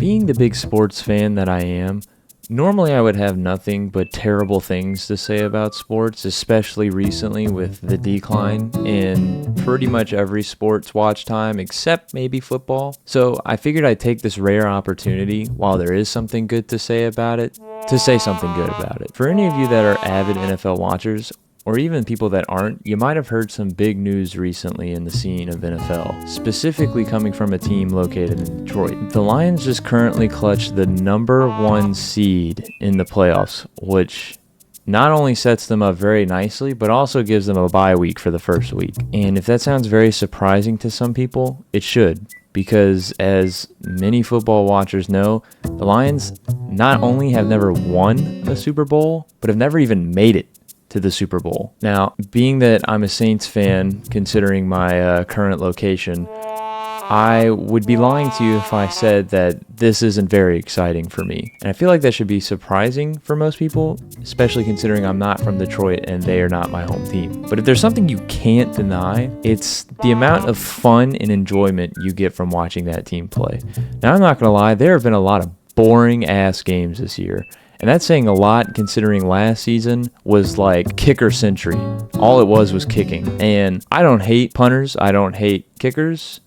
Being the big sports fan that I am, normally I would have nothing but terrible things to say about sports, especially recently with the decline in pretty much every sports watch time except maybe football. So I figured I'd take this rare opportunity, while there is something good to say about it, to say something good about it. For any of you that are avid NFL watchers, or even people that aren't, you might have heard some big news recently in the scene of NFL, specifically coming from a team located in Detroit. The Lions just currently clutched the #1 seed in the playoffs, which not only sets them up very nicely, but also gives them a bye week for the first week. And if that sounds very surprising to some people, it should, because as many football watchers know, the Lions not only have never won a Super Bowl, but have never even made it to the Super Bowl. Now, being that I'm a Saints fan, considering my current location, I would be lying to you if I said that this isn't very exciting for me. And I feel like that should be surprising for most people, especially considering I'm not from Detroit and they are not my home team. But if there's something you can't deny, it's the amount of fun and enjoyment you get from watching that team play. Now, I'm not gonna lie, there have been a lot of boring ass games this year. And that's saying a lot considering last season was like kicker century. All it was kicking. And I don't hate punters, I don't hate kickers,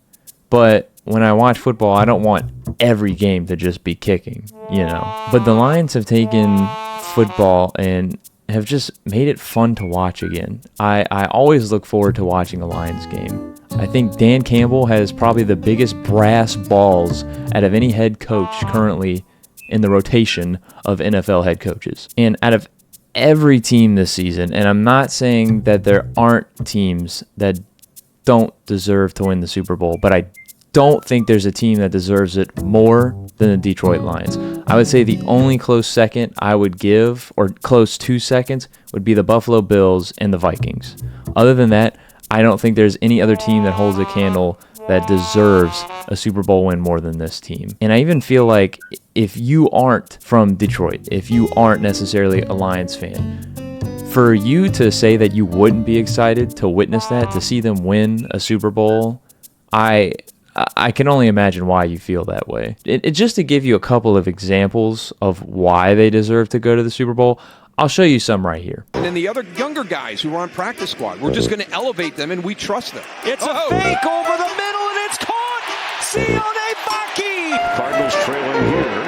but when I watch football, I don't want every game to just be kicking, you know. But the Lions have taken football and have just made it fun to watch again. I always look forward to watching a Lions game. I think Dan Campbell has probably the biggest brass balls out of any head coach currently in the rotation of NFL head coaches. And out of every team this season, and I'm not saying that there aren't teams that don't deserve to win the Super Bowl, but I don't think there's a team that deserves it more than the Detroit Lions. I would say the only close second I would give, or close 2 seconds, would be the Buffalo Bills and the Vikings. Other than that, I don't think there's any other team that holds a candle that deserves a Super Bowl win more than this team. And I even feel like if you aren't from Detroit, if you aren't necessarily a Lions fan, for you to say that you wouldn't be excited to witness that, to see them win a Super Bowl, I can only imagine why you feel that way. Just to give you a couple of examples of why they deserve to go to the Super Bowl, I'll show you some right here. And then the other younger guys who are on practice squad, we're just going to elevate them and we trust them. It's a fake over the middle and it's caught! Sione Baki! Cardinals trailing here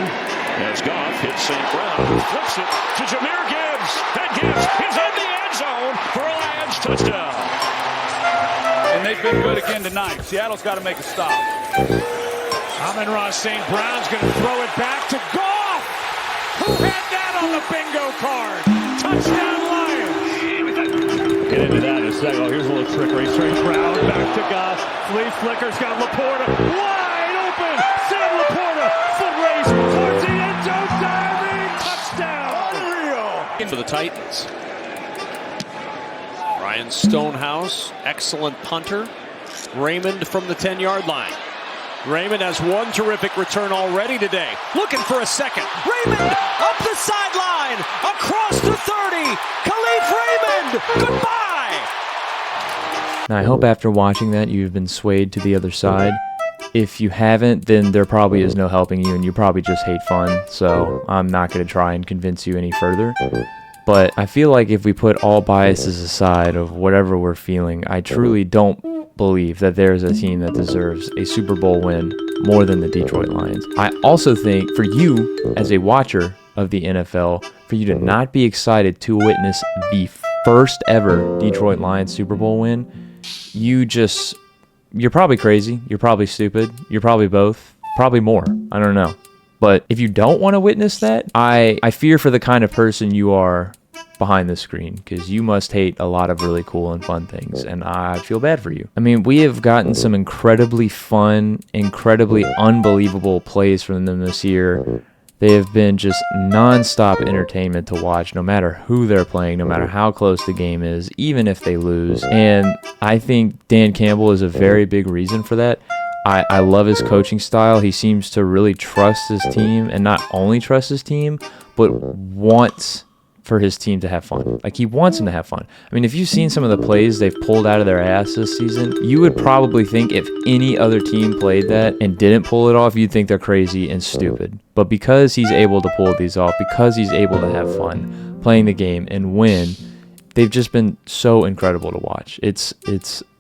as Goff hits St. Brown, who flips it to Jahmyr Gibbs. And Gibbs is in the end zone for a Lions touchdown. And they've been good again tonight. Seattle's got to make a stop. Amon-Ra St. Brown's going to throw it back to Goff. Who had that on the bingo card? Touchdown Lions! Get into that in a second. Oh, here's a little trickery. St. Brown back to Goff. Flea flickers, got Laporta wide open. Sam Laporta foot race towards the end zone. Diving touchdown. Unreal. For the Titans. Ryan Stonehouse, excellent punter. Raymond from the 10-yard line. Raymond has one terrific return already today. Looking for a second. Raymond up the sideline, across the 30. Khalif Raymond, goodbye. Now, I hope after watching that you've been swayed to the other side. If you haven't, then there probably is no helping you, and you probably just hate fun, so I'm not going to try and convince you any further. But I feel like if we put all biases aside of whatever we're feeling, I truly don't believe that there's a team that deserves a Super Bowl win more than the Detroit Lions. I also think for you, as a watcher of the NFL, for you to not be excited to witness the first ever Detroit Lions Super Bowl win, you're probably crazy, you're probably stupid, you're probably both, probably more, I don't know. But if you don't want to witness that, I fear for the kind of person you are behind the screen, because you must hate a lot of really cool and fun things, and I feel bad for you. I mean, we have gotten some incredibly fun, incredibly unbelievable plays from them this year. They have been just non-stop entertainment to watch, no matter who they're playing, no matter how close the game is, even if they lose. And I think Dan Campbell is a very big reason for that. I love his coaching style. He seems to really trust his team, and not only trust his team, but wants for his team to have fun. Like, he wants them to have fun. I mean, if you've seen some of the plays they've pulled out of their ass this season, you would probably think if any other team played that and didn't pull it off, you'd think they're crazy and stupid. But because he's able to pull these off, because he's able to have fun playing the game and win, they've just been so incredible to watch. It's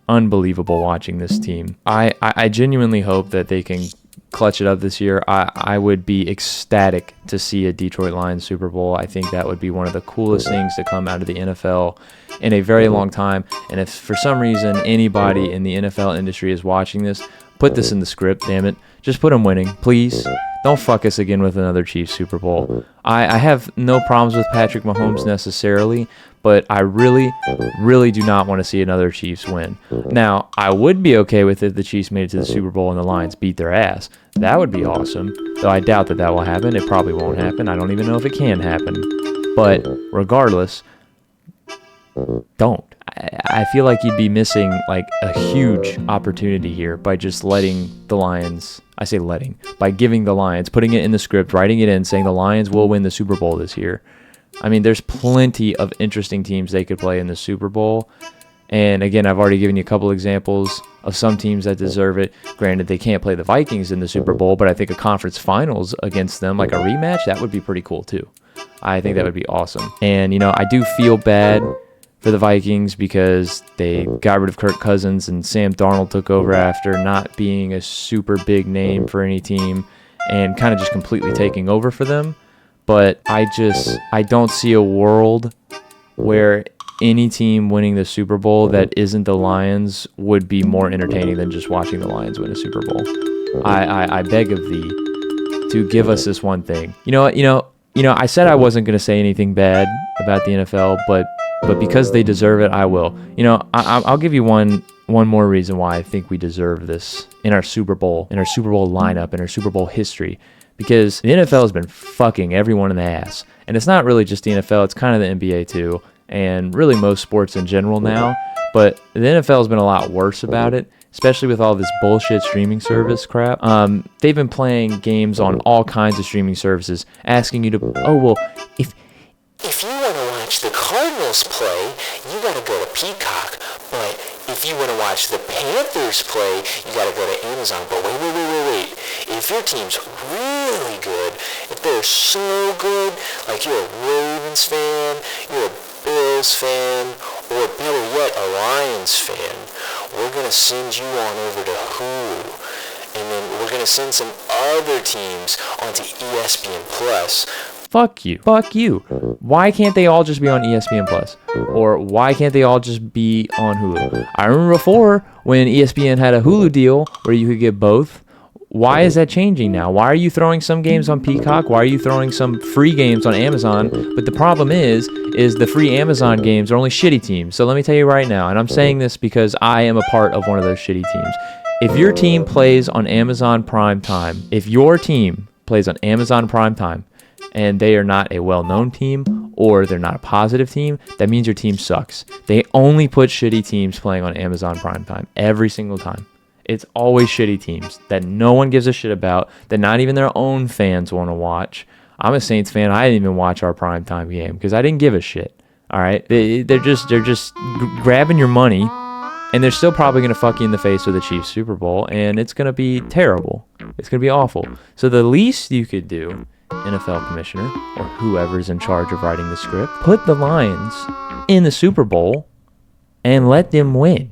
unbelievable watching this team. I genuinely hope that they can clutch it up this year. I would be ecstatic to see a Detroit Lions Super Bowl. I think that would be one of the coolest things to come out of the NFL in a very long time. And if for some reason anybody in the NFL industry is watching this, put this in the script, damn it. Just put them winning, please. Don't fuck us again with another Chiefs Super Bowl. I have no problems with Patrick Mahomes necessarily, but I really, really do not want to see another Chiefs win. Now, I would be okay with if the Chiefs made it to the Super Bowl and the Lions beat their ass. That would be awesome, though I doubt that will happen. It probably won't happen. I don't even know if it can happen. But regardless, don't. I feel like you'd be missing like a huge opportunity here by just letting the Lions, by giving the Lions, putting it in the script, writing it in, saying the Lions will win the Super Bowl this year. I mean, there's plenty of interesting teams they could play in the Super Bowl. And again, I've already given you a couple examples of some teams that deserve it. Granted, they can't play the Vikings in the Super Bowl, but I think a conference finals against them, like a rematch, that would be pretty cool too. I think that would be awesome. And, I do feel bad for the Vikings because they got rid of Kirk Cousins and Sam Darnold took over after not being a super big name for any team and kind of just completely taking over for them. But I don't see a world where any team winning the Super Bowl that isn't the Lions would be more entertaining than just watching the Lions win a Super Bowl. I beg of thee to give us this one thing. I said I wasn't going to say anything bad about the NFL, but because they deserve it, I will. I'll give you one more reason why I think we deserve this in our Super Bowl lineup, in our Super Bowl history. Because the NFL has been fucking everyone in the ass. And it's not really just the NFL, it's kind of the NBA too, and really most sports in general now. But the NFL has been a lot worse about it, especially with all this bullshit streaming service crap. They've been playing games on all kinds of streaming services, asking you to, if you want to watch the Cardinals play, you got to go to Peacock. But if you want to watch the Panthers play, you got to go to Amazon. But wait. If your team's really good, if they're so good, like you're a Ravens fan, you're a Bills fan, or better yet, a Lions fan, we're going to send you on over to Hulu. And then we're going to send some other teams onto ESPN Plus. Fuck you. Why can't they all just be on ESPN Plus? Or why can't they all just be on Hulu? I remember before when ESPN had a Hulu deal where you could get both. Why is that changing now? Why are you throwing some games on Peacock? Why are you throwing some free games on Amazon? But the problem is the free Amazon games are only shitty teams. So let me tell you right now, and I'm saying this because I am a part of one of those shitty teams. If your team plays on Amazon Prime Time, and they are not a well-known team or they're not a positive team, that means your team sucks. They only put shitty teams playing on Amazon Prime Time every single time. It's always shitty teams that no one gives a shit about, that not even their own fans want to watch. I'm a Saints fan. I didn't even watch our primetime game because I didn't give a shit. All right? They're just grabbing your money, and they're still probably going to fuck you in the face with the Chiefs Super Bowl, and it's going to be terrible. It's going to be awful. So the least you could do, NFL commissioner or whoever's in charge of writing the script, put the Lions in the Super Bowl and let them win.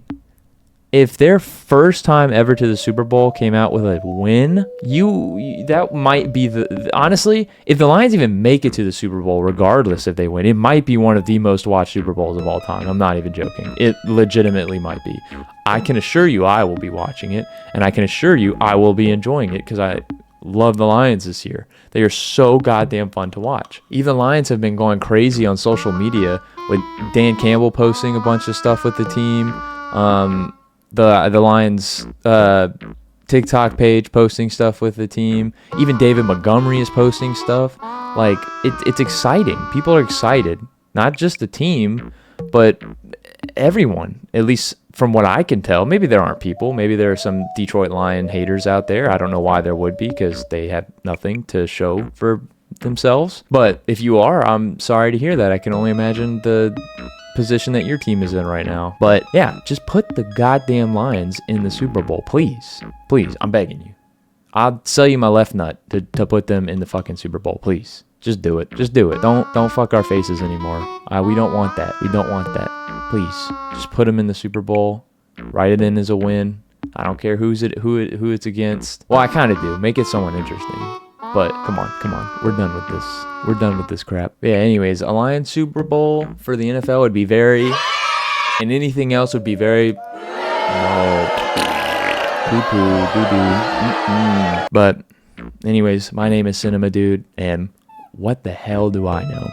If their first time ever to the Super Bowl came out with a win, that might be honestly, if the Lions even make it to the Super Bowl, regardless if they win, it might be one of the most watched Super Bowls of all time. I'm not even joking. It legitimately might be. I can assure you I will be watching it, and I can assure you I will be enjoying it because I love the Lions this year. They are so goddamn fun to watch. Even the Lions have been going crazy on social media with Dan Campbell posting a bunch of stuff with the team. The Lions TikTok page posting stuff with the team. Even David Montgomery is posting stuff. Like, it's exciting. People are excited. Not just the team, but everyone. At least from what I can tell. Maybe there aren't people. Maybe there are some Detroit Lion haters out there. I don't know why there would be, because they have nothing to show for themselves. But if you are, I'm sorry to hear that. I can only imagine the position that your team is in right now. But yeah, just put the goddamn Lions in the Super Bowl, please. Please, I'm begging you. I'll sell you my left nut to put them in the fucking Super Bowl, please. Just do it. Just do it. Don't fuck our faces anymore. We don't want that. We don't want that. Please, just put them in the Super Bowl. Write it in as a win. I don't care who it's against. Well, I kind of do. Make it someone interesting. But come on. We're done with this. We're done with this crap. Yeah, anyways, a Lions Super Bowl for the NFL would be very, and anything else would be very, no, poo-poo, doo-doo, But anyways, my name is Cinema Dude, and what the hell do I know?